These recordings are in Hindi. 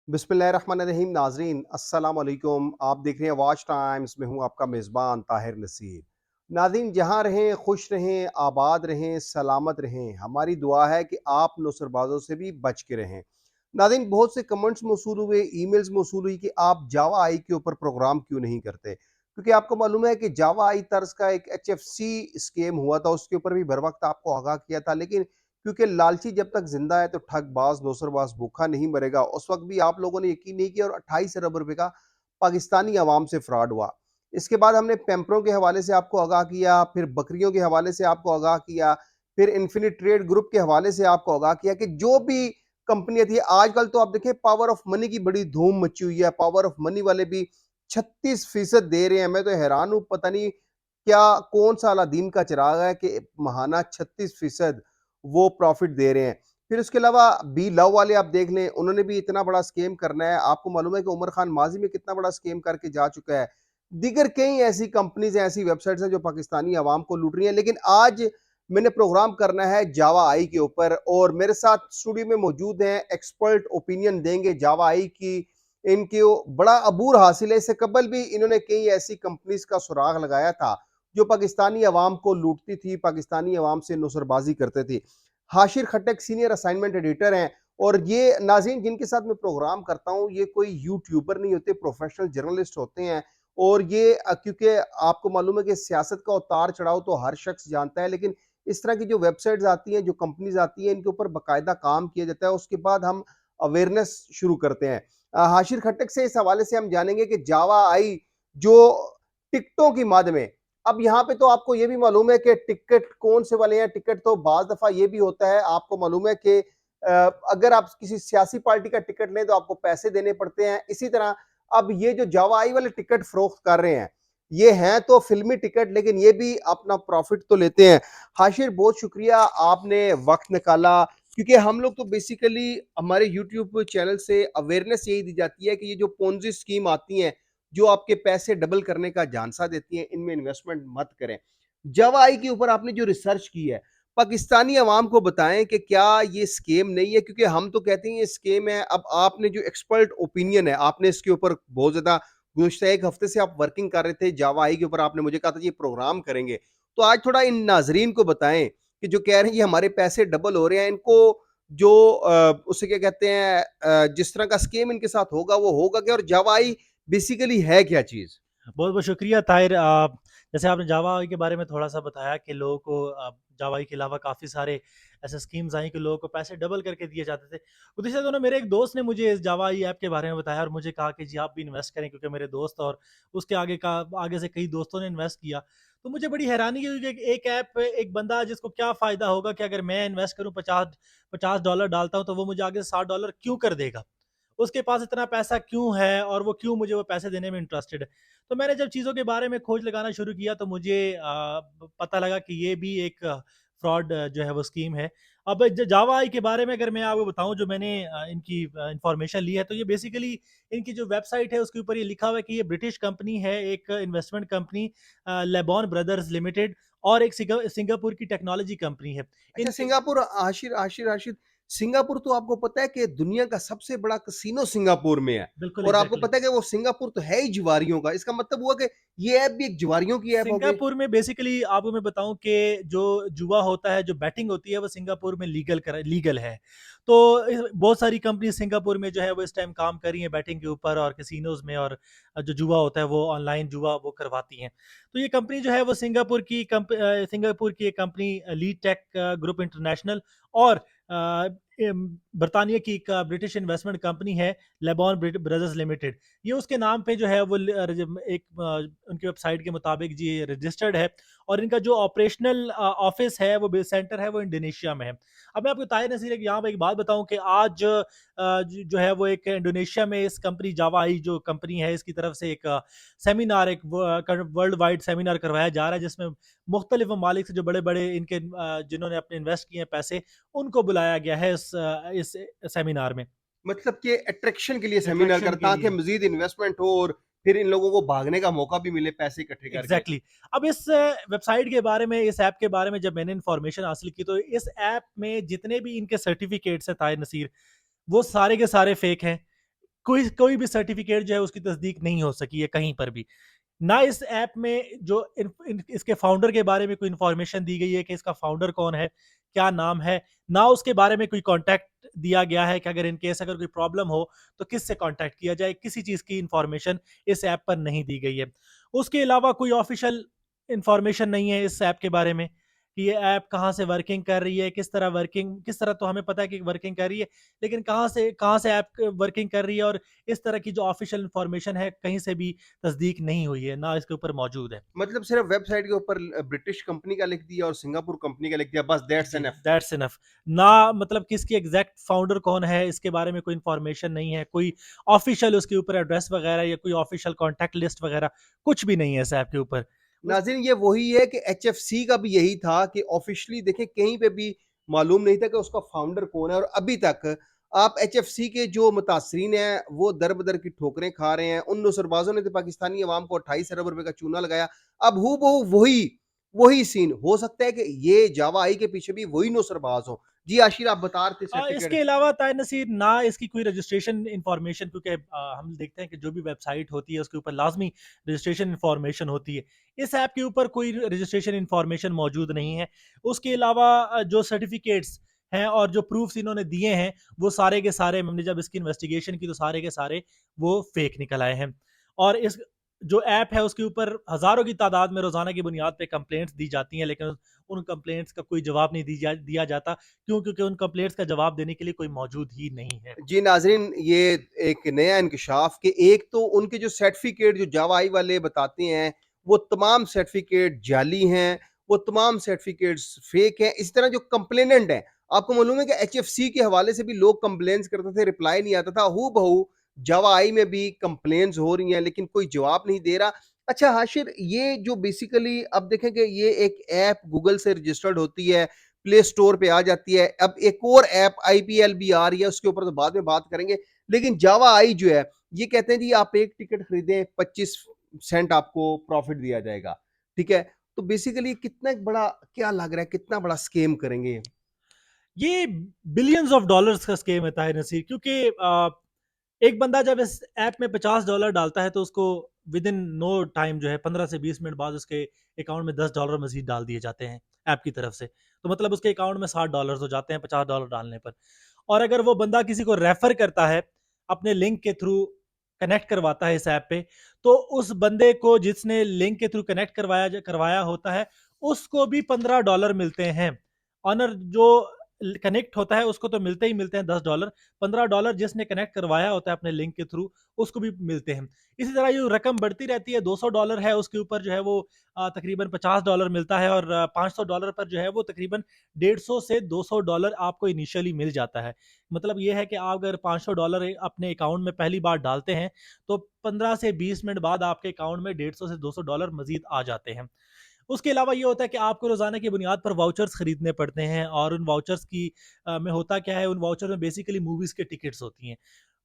बिस्मिल्लाहिर्रहमानिर्रहीम। नाजरीन अस्सलाम वालेकुम। आप देख रहे हैं वॉच टाइम्स में हूँ आपका मेज़बान ताहिर नसीर। नाज़रीन जहाँ रहें खुश रहें, आबाद रहें, सलामत रहें। हमारी दुआ है कि आप नौसरबाज़ों से भी बच के रहें। नाज़रीन बहुत से कमेंट्स मौसूल हुए, ईमेल्स मौसूल हुई कि आप जावा आई के ऊपर प्रोग्राम क्यों नहीं करते? क्योंकि आपको मालूम है कि जावा आई तर्ज का एक एचएफसी स्कैम हुआ था, उसके ऊपर भी बर वक्त आपको आगाह किया था। लेकिन क्योंकि लालची जब तक जिंदा है तो ठगबाज नौसरबाज भूखा नहीं मरेगा। उस वक्त भी आप लोगों ने यकीन नहीं किया और 28 अरब रुपए का पाकिस्तानी अवाम से फ्रॉड हुआ। इसके बाद हमने पैम्परों के हवाले से आपको आगाह किया, फिर बकरियों के हवाले से आपको आगाह किया, फिर इन्फिनिट ट्रेड ग्रुप के हवाले से आपको आगाह किया कि जो भी कंपनियां थी, आजकल तो आप देखें पावर ऑफ मनी की बड़ी धूम मची हुई है। पावर ऑफ मनी वाले भी 36% दे रहे हैं। मैं तो हैरान हूं, पता नहीं क्या कौन सा अलादीन का चिराग है कि महाना 36% वो प्रॉफिट दे रहे हैं। फिर उसके अलावा बी लव वाले आप देख लें, उन्होंने भी इतना बड़ा स्कैम करना है। आपको मालूम है कि उमर खान माजी में कितना बड़ा स्कैम करके जा चुका है। दीगर कई ऐसी कंपनीज हैं, ऐसी वेबसाइट्स हैं जो पाकिस्तानी आवाम को लूट रही हैं। लेकिन आज मैंने प्रोग्राम करना है जावा आई के ऊपर, और मेरे साथ स्टूडियो में मौजूद हैं, एक्सपर्ट ओपिनियन देंगे जावा आई की। इनके बड़ा अबूर हासिल है। इससे कबल भी इन्होंने कई ऐसी कंपनीज का सुराग लगाया था जो पाकिस्तानी अवाम को लूटती थी, पाकिस्तानी अवाम से नुसरबाजी करते थे। Hashir Khattak senior assignment editor हैं, और ये नाज़रीन जिनके साथ मैं प्रोग्राम करता हूँ ये कोई यूट्यूबर नहीं होते, प्रोफेशनल जर्नलिस्ट होते हैं। और ये क्योंकि आपको मालूम है कि सियासत का उतार चढ़ाव तो हर शख्स जानता है, लेकिन इस तरह की जो वेबसाइट्स आती हैं, जो कंपनीज आती हैं, इनके ऊपर बाकायदा काम किया जाता है। उसके बाद हम अवेयरनेस शुरू करते हैं। हाशिर खट्टक से इस हवाले से हम जानेंगे कि जावा आई जो टिकटों की मद में, अब यहाँ पे तो आपको ये भी मालूम है कि टिकट कौन से वाले हैं। टिकट तो बाज दफा ये भी होता है, आपको मालूम है कि अगर आप किसी सियासी पार्टी का टिकट लें तो आपको पैसे देने पड़ते हैं। इसी तरह अब ये जो जवाई वाले टिकट फरोख्त कर रहे हैं, ये हैं तो फिल्मी टिकट, लेकिन ये भी अपना प्रॉफिट तो लेते हैं। हाशिर बहुत शुक्रिया, आपने वक्त निकाला। क्योंकि हम लोग तो बेसिकली हमारे यूट्यूब चैनल से अवेयरनेस यही दी जाती है कि ये जो पोंजी स्कीम आती हैं, जो आपके पैसे डबल करने का झांसा देती हैं, इनमें इन्वेस्टमेंट मत करें। जवा आई के ऊपर आपने जो रिसर्च की है, पाकिस्तानी अवाम को बताएं कि क्या ये स्केम नहीं है, क्योंकि हम तो कहते हैं ये स्केम है। अब आपने जो एक्सपर्ट ओपिनियन है, आपने इसके ऊपर बहुत ज्यादा गुज़श्ता एक हफ्ते से आप वर्किंग कर रहे थे जावा आई के ऊपर, आपने मुझे कहा था ये प्रोग्राम करेंगे। तो आज थोड़ा इन नाजरीन को बताएं कि जो कह रहे हैं ये हमारे पैसे डबल हो रहे हैं, इनको जो उसे क्या कहते हैं, जिस तरह का स्कीम इनके साथ होगा वो होगा क्या, और जावा आई बेसिकली है क्या चीज? बहुत बहुत शुक्रिया ताहिर। जैसे आपने जावा के बारे में थोड़ा सा बताया कि लोगों को जावा के अलावा काफ़ी सारे ऐसे स्कीम्स आई कि लोगों को पैसे डबल करके दिए जाते थे। उसी से तो ना, मेरे एक दोस्त ने मुझे इस जावा ऐप के बारे में बताया और मुझे कहा कि जी आप भी इन्वेस्ट करें, क्योंकि मेरे दोस्त और उसके आगे से कई दोस्तों ने इन्वेस्ट किया। तो मुझे बड़ी हैरानी हुई कि एक ऐप, एक बंदा जिसको क्या फ़ायदा होगा कि अगर मैं इन्वेस्ट करूँ, $50 डालता हूँ तो वो मुझे आगे से $60 क्यों कर देगा? उसके पास इतना पैसा क्यों है और वो क्यों मुझे वो पैसे देने में इंटरेस्टेड है? तो मैंने जब चीज़ों के बारे में खोज लगाना शुरू किया तो मुझे पता लगा कि ये भी एक फ्रॉड जो है वो स्कीम है। अब जावा आई के बारे में अगर मैं आपको बताऊं, जो मैंने इनकी इंफॉर्मेशन ली है, तो ये बेसिकली इनकी जो वेबसाइट है उसके ऊपर ये लिखा हुआ है कि ये ब्रिटिश कंपनी है, एक इन्वेस्टमेंट कंपनी, लेबॉन ब्रदर्स लिमिटेड, और एक सिंगापुर की टेक्नोलॉजी कंपनी है। अच्छा, इनके सिंगापुर, आशिर आशिर आशिर सिंगापुर तो आपको पता है कि दुनिया का सबसे बड़ा कसीनो सिंगापुर में है। बिल्कुल और आपको एग्जैक्टली। पता है कि वो सिंगापुर तो है ही जुआरियों का। इसका मतलब हुआ कि ये ऐप भी एक जुआरियों की ऐप हो गई। सिंगापुर में बेसिकली आपको मैं बताऊं कि जो जुआ होता है, जो बैटिंग होती है, वो सिंगापुर में लीगल है। तो बहुत सारी कंपनी सिंगापुर में जो है वो इस टाइम काम कर रही है बैटिंग के ऊपर और कैसीनोज में, और जो जुआ होता है वो ऑनलाइन जुआ वो करवाती हैं। तो ये कंपनी जो है वो सिंगापुर की एक company, lead tech group international, और बर्तानिया की एक ब्रिटिश इन्वेस्टमेंट कंपनी है, लेबॉन ब्रदर्स लिमिटेड। ये उसके नाम पे जो है वो एक उनकी वेबसाइट के मुताबिक जी रजिस्टर्ड है। और इनका जो ऑपरेशनल ऑफिस है, वो बेस सेंटर है, वो इंडोनेशिया में है। अब मैं आपको ताहिर नसीर यहाँ पे एक बात बताऊं कि आज जो है वो एक इंडोनेशिया में इस कंपनी जावा आई जो कंपनी है, इसकी तरफ से एक सेमिनार, एक वर्ल्ड वाइड सेमिनार करवाया जा रहा है, जिसमें मुख्तलिफ ममालिक से जो बड़े बड़े इनके जिन्होंने अपने इन्वेस्ट किए हैं पैसे, उनको बुलाया गया है इस सेमिनार में, मतलब कि अट्रैक्शन के लिए सेमिनार कर, अट्रैक्शन के ताकि लिए। मजीद इन्वेस्टमेंट हो और फिर इन लोगों को भागने का मौका भी मिले पैसे इकट्ठे करके। Exactly exactly. अब इस वेबसाइट के बारे में, इस ऐप के बारे में जब मैंने इन्फॉर्मेशन हासिल की, तो इस ऐप में जितने भी इनके सर्टिफिकेट्स हैं ताहिर नसीर, वो सारे के सारे फेक हैं। कोई कोई भी सर्टिफिकेट जो है उसकी तस्दीक नहीं हो सकी है कहीं पर भी। ना इस ऐप में जो इसके फाउंडर के बारे में कोई इंफॉर्मेशन दी गई है कि इसका फाउंडर कौन है, क्या नाम है, ना उसके बारे में कोई कॉन्टैक्ट दिया गया है कि अगर इन केस अगर कोई प्रॉब्लम हो तो किससे कॉन्टैक्ट किया जाए, किसी चीज़ की इंफॉर्मेशन इस ऐप पर नहीं दी गई है। उसके अलावा कोई ऑफिशियल इंफॉर्मेशन नहीं है इस ऐप के बारे में कि ये ऐप कहाँ से वर्किंग कर रही है, किस तरह तो हमें पता है कि वर्किंग कर रही है, लेकिन कहाँ से ऐप वर्किंग कर रही है, और इस तरह की जो ऑफिशियल इंफॉर्मेशन है कहीं से भी तस्दीक नहीं हुई है, ना इसके ऊपर मौजूद है। मतलब सिर्फ वेबसाइट के ऊपर ब्रिटिश कंपनी का लिख दिया और सिंगापुर कंपनी का लिख दिया, बस दैट्स जी, एनफ। That's enough. ना मतलब किसकी एग्जैक्ट फाउंडर कौन है इसके बारे में कोई इंफॉर्मेशन नहीं है, कोई ऑफिशियल उसके ऊपर एड्रेस वगैरह या कोई ऑफिशियल कॉन्टैक्ट लिस्ट वगैरह कुछ भी नहीं है इस ऐप के ऊपर। उस नाज़रीन, ये वही है कि एचएफसी का भी यही था कि ऑफिशियली देखें कहीं पे भी मालूम नहीं था कि उसका फाउंडर कौन है, और अभी तक आप एचएफसी के जो मुतासरीन हैं वो दर-बदर की ठोकरें खा रहे हैं। उन नौसरबाज़ों ने तो पाकिस्तानी अवाम को 28 अरब रुपए का चूना लगाया। अब हूबहू वही वही सीन हो सकता है कि ये जावा आई के पीछे भी वही नौसरबाज़ हों। जी आशिर, आप बता रहे थे इसके सर्टिफिकेट। अलावा ताय नसीर ना इसकी कोई रजिस्ट्रेशन इन्फॉर्मेशन, क्योंकि हम देखते हैं कि जो भी वेबसाइट होती है उसके ऊपर लाजमी रजिस्ट्रेशन इन्फॉर्मेशन होती है। इस ऐप के ऊपर कोई रजिस्ट्रेशन इन्फॉर्मेशन मौजूद नहीं है। उसके अलावा जो सर्टिफिकेट्स हैं और जो प्रूफ्स इन्होंने दिए हैं वो सारे के सारे, हमने जब इसकी इन्वेस्टिगेशन की तो सारे के सारे वो फेक निकल आए हैं। और इस जो ऐप है उसके ऊपर हज़ारों की तादाद में रोज़ाना की बुनियाद पे कंप्लेंट्स दी जाती हैं, लेकिन उन कंप्लेंट्स का कोई जवाब नहीं दिया जाता। क्यों? क्योंकि उन कंप्लेंट्स का जवाब देने के लिए कोई मौजूद ही नहीं है। जी नाज़रीन, ये एक नया इंकशाफ कि एक तो उनके जो सर्टिफिकेट जो जावा आई वाले बताते हैं, वो तमाम सर्टिफिकेट जाली हैं, वो तमाम सर्टिफिकेट्स फेक हैं। इसी तरह जो कंप्लेनेंट हैं, आपको मालूम है कि एचएफसी के हवाले से भी लोग कंप्लेंट्स करते थे, रिप्लाई नहीं आता था। हूबहू जावा आई में भी कंप्लेंट्स हो रही हैं, लेकिन कोई जवाब नहीं दे रहा। अच्छा हाशिर, ये जो बेसिकली अब देखें कि ये एक ऐप गूगल से रजिस्टर्ड होती है, प्ले स्टोर पे आ जाती है। अब एक और ऐप आईपीएल भी आ रही है, उसके ऊपर तो बाद में बात करेंगे। लेकिन जावा आई जो है, ये कहते हैं जी आप एक टिकट खरीदें 25 सेंट आपको प्रॉफिट दिया जाएगा। ठीक है? तो बेसिकली कितना बड़ा, क्या लग रहा है कितना बड़ा स्कैम करेंगे? ये बिलियंस ऑफ डॉलर्स का स्कीम है ताहिर नसीर, क्योंकि एक बंदा जब इस ऐप में $50 डालता है तो उसको विद इन नो टाइम जो है 15 से 20 मिनट बाद उसके अकाउंट में $10 मजीद डाल दिए जाते हैं ऐप की तरफ से। तो मतलब उसके अकाउंट में $60 हो जाते हैं $50 डालने पर। और अगर वो बंदा किसी को रेफर करता है, अपने लिंक के थ्रू कनेक्ट करवाता है इस ऐप पे, तो उस बंदे को जिसने लिंक के थ्रू कनेक्ट करवाया होता है, उसको भी $15 मिलते हैं। ऑनर जो कनेक्ट होता है उसको तो मिलते ही मिलते हैं $10। $15 जिसने कनेक्ट करवाया होता है अपने लिंक के थ्रू, उसको भी मिलते हैं। इसी तरह ये रकम बढ़ती रहती है। $200 है उसके ऊपर जो है वो तकरीबन $50 मिलता है, और $500 पर जो है वो तकरीबन 150 से $200 आपको इनिशियली मिल जाता है। मतलब ये है कि आप अगर $500 अपने अकाउंट में पहली बार डालते हैं तो 15 से 20 मिनट बाद आपके अकाउंट में 150 से $200 मजीद आ जाते हैं। उसके अलावा ये होता है कि आपको रोज़ाना की बुनियाद पर वाउचर्स खरीदने पड़ते हैं, और उन वाउचर्स की में होता क्या है, उन वाउचर में बेसिकली मूवीज़ के टिकट्स होती हैं।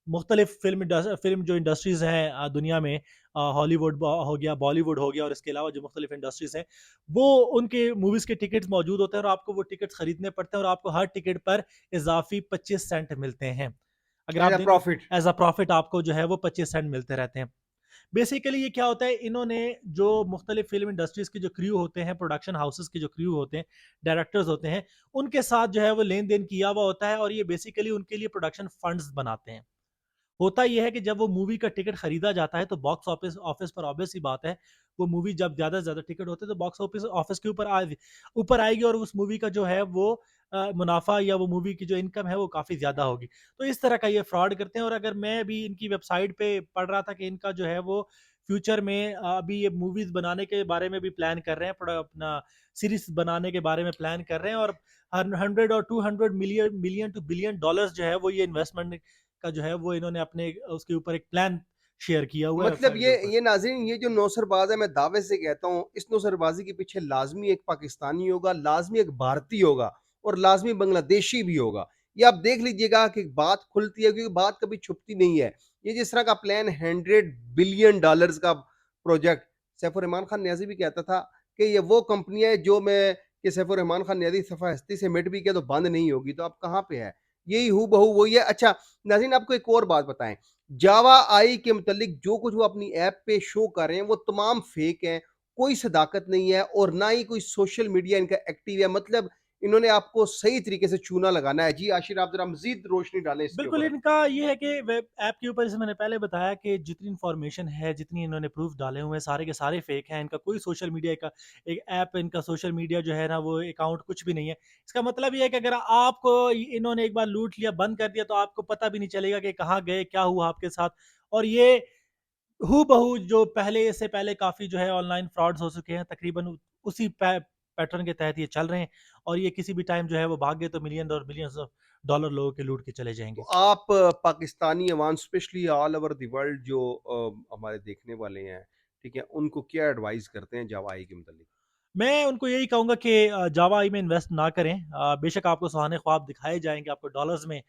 मुख्तलिफ फ़िल्म जो इंडस्ट्रीज़ हैं दुनिया में, हॉलीवुड हो गया, बॉलीवुड हो गया, और इसके अलावा जो मुख्तलिफ इंडस्ट्रीज़ हैं, वो उनके मूवीज़ के टिकट्स मौजूद होते हैं और आपको वो टिकट्स खरीदने पड़ते हैं, और आपको हर टिकट पर इज़ाफ़ी 25 सेंट मिलते हैं। अगर एज़ आप अ दिन प्रॉफिट। एज़ अ प्रॉफ़िट आपको जो है वो 25 सेंट मिलते रहते हैं। बेसिकली ये क्या होता है, इन्होंने जो मुख्तलिफ फिल्म इंडस्ट्रीज के जो क्रू होते हैं, प्रोडक्शन हाउसेस के जो क्रू होते हैं, डायरेक्टर्स होते हैं, उनके साथ जो है वो लेन देन किया हुआ होता है, और ये बेसिकली उनके लिए प्रोडक्शन फंड्स बनाते हैं। होता ये है कि जब वो मूवी का टिकट खरीदा जाता है तो बॉक्स ऑफिस ऑफिस पर ऑब्वियस सी बात है, वो मूवी जब ज़्यादा से ज़्यादा टिकट होते हैं तो बॉक्स ऑफिस ऑफिस के ऊपर आएगी, और उस मूवी का जो है वो मुनाफा या वो मूवी की जो इनकम है वो काफ़ी ज़्यादा होगी। तो इस तरह का ये फ्रॉड करते हैं। और अगर मैं भी इनकी वेबसाइट पे पढ़ रहा था कि इनका जो है वो फ्यूचर में अभी ये मूवीज़ बनाने के बारे में भी प्लान कर रहे हैं, अपना सीरीज बनाने के बारे में प्लान कर रहे हैं, और 100 और 200 मिलियन टू बिलियन डॉलर्स जो है वो ये इन्वेस्टमेंट का जो है वो इन्होंने अपने उसके ऊपर एक प्लान शेयर किया हुआ है मतलब वेबसाइट के ऊपर। ये नाज़रीन, ये जो नौसरबाज़ है, मैं दावे से कहता हूँ इस नौसरबाज़ी के पीछे लाज़मी एक पाकिस्तानी होगा, लाज़मी एक भारतीय होगा और लाज़मी बांग्लादेशी भी होगा। ये आप देख लीजिएगा कि बात खुलती है, क्योंकि बात कभी छुपती नहीं है। ये जिस तरह का प्लान $100 बिलियन का प्रोजेक्ट, सैफुर रहमान खान नियाज़ी भी कहता था कि ये वो कंपनी है जो मैं, कि सैफुर रहमान खान नियाज़ी सफ़ा हस्ती से मिट भी गया तो बंद नहीं होगी, तो अब कहाँ पे है? यही हूबहू वही है। अच्छा, नाज़रीन आपको एक और बात बताएँ, जावा आई के मुतल्लिक जो कुछ वो अपनी ऐप पे शो कर रहे हैं, वो तमाम फ़ेक हैं, कोई सदाकत नहीं है और ना ही कोई सोशल मीडिया इनका एक्टिव है। मतलब इन्होंने आपको सही तरीके से चूना लगाना है। जी, आशिर आप ज़रा मज़ीद रोशनी डालें इसके बिल्कुल, ऊपर। इनका ये है कि वेब ऐप के ऊपर जैसे मैंने पहले बताया कि जितनी इन्फॉर्मेशन है, जितनी इन्होंने प्रूफ़ डाले हुए हैं, सारे के सारे फ़ेक हैं। इनका कोई सोशल मीडिया का एक ऐप, इनका सोशल मीडिया जो है ना, वो अकाउंट कुछ भी नहीं है। इसका मतलब ये है कि अगर आपको इन्होंने एक बार लूट लिया, बंद कर दिया, तो आपको पता भी नहीं चलेगा कि कहाँ गए, क्या हुआ आपके साथ। और ये हूबहू जो पहले, इससे पहले काफ़ी जो है ऑनलाइन फ्रॉड्स हो चुके हैं, तकरीबन उसी पैटर्न के तहत ये चल रहे हैं, और ये किसी भी टाइम जो है वो भाग गए तो मिलियन और बिलियंस ऑफ डॉलर लोगों के लूट के चले तो जाएँगे। आप पाकिस्तानी अवाम specially all over the world जो हमारे देखने वाले हैं, ठीक है, उनको क्या एडवाइस करते हैं जावा आई के मुतल्लिक? मैं उनको यही कहूँगा कि जावा आई में इन्वेस्ट ना करें। बेशक आपको सुहाने ख्वाब दिखाए जाएँगे, आपको डॉलर्स में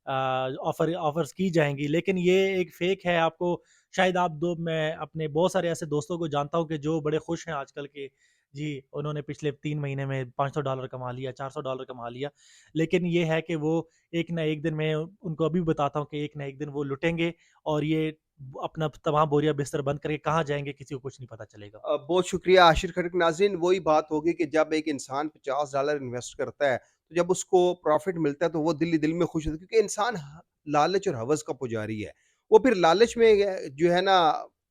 ऑफ़र्स की जाएँगी, लेकिन ये एक फ़ेक है। आपको शायद आप दो मैं अपने बहुत सारे ऐसे दोस्तों को जानता हूँ कि जो बड़े खुश हैं आजकल के। जी, उन्होंने पिछले 3 महीने में $500 कमा लिया, $400 कमा लिया। लेकिन ये है कि वो एक ना एक दिन, मैं उनको अभी बताता हूँ कि एक ना एक दिन वो लुटेंगे, और ये अपना तमाम बोरिया बिस्तर बंद करके कहाँ जाएँगे किसी को कुछ नहीं पता चलेगा। बहुत शुक्रिया आशिर खड़क। नाज़रीन वही बात होगी कि जब एक इंसान $50 इन्वेस्ट करता है, तो जब उसको प्रॉफ़िट मिलता है तो वो दिल ही दिल में खुश होता है क्योंकि इंसान लालच और हवस का पुजारी है। वो फिर लालच में जो है ना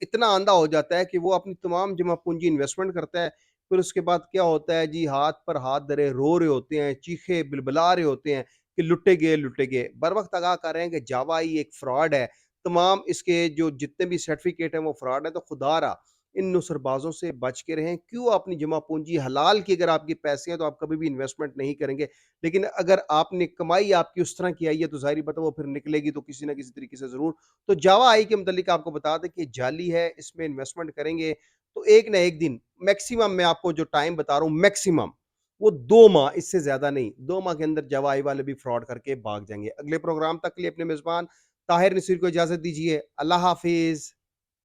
इतना अंधा हो जाता है कि वो अपनी तमाम जमा पूँजी इन्वेस्टमेंट करता है। फिर उसके बाद क्या होता है जी, हाथ पर हाथ धरे रो रहे होते हैं, चीखे बिलबिला रहे होते हैं कि लुटे गए, लुटे गए। बर वक़्त आगाह कर रहे हैं कि जावा ही एक फ्रॉड है। तमाम इसके जो जितने भी सर्टिफ़िकेट हैं वो फ्रॉड है। तो खुदारा इन नुसरबाज़ों से बच के रहें। क्यों अपनी जमा पूँजी हलाल की, अगर आपके पैसे हैं तो आप कभी भी इन्वेस्टमेंट नहीं करेंगे। लेकिन अगर आपने कमाई आपकी उस तरह की आई है तो ज़ाहिर-सी बात है वो फिर निकलेगी तो किसी न किसी तरीके से ज़रूर। तो जावा आई के मुतल्लिक आपको बता दें कि जाली है, इसमें इन्वेस्टमेंट करेंगे तो एक ना एक दिन मैक्सिमम, मैं आपको जो टाइम बता रहा हूँ मैक्सिमम, वो 2 माह, इससे ज़्यादा नहीं। 2 माह के अंदर जावा आई वाले भी फ्रॉड करके भाग जाएँगे। अगले प्रोग्राम तक के लिए अपने मेज़बान ताहिर नसीर को इजाज़त दीजिए। अल्लाह हाफ़िज़।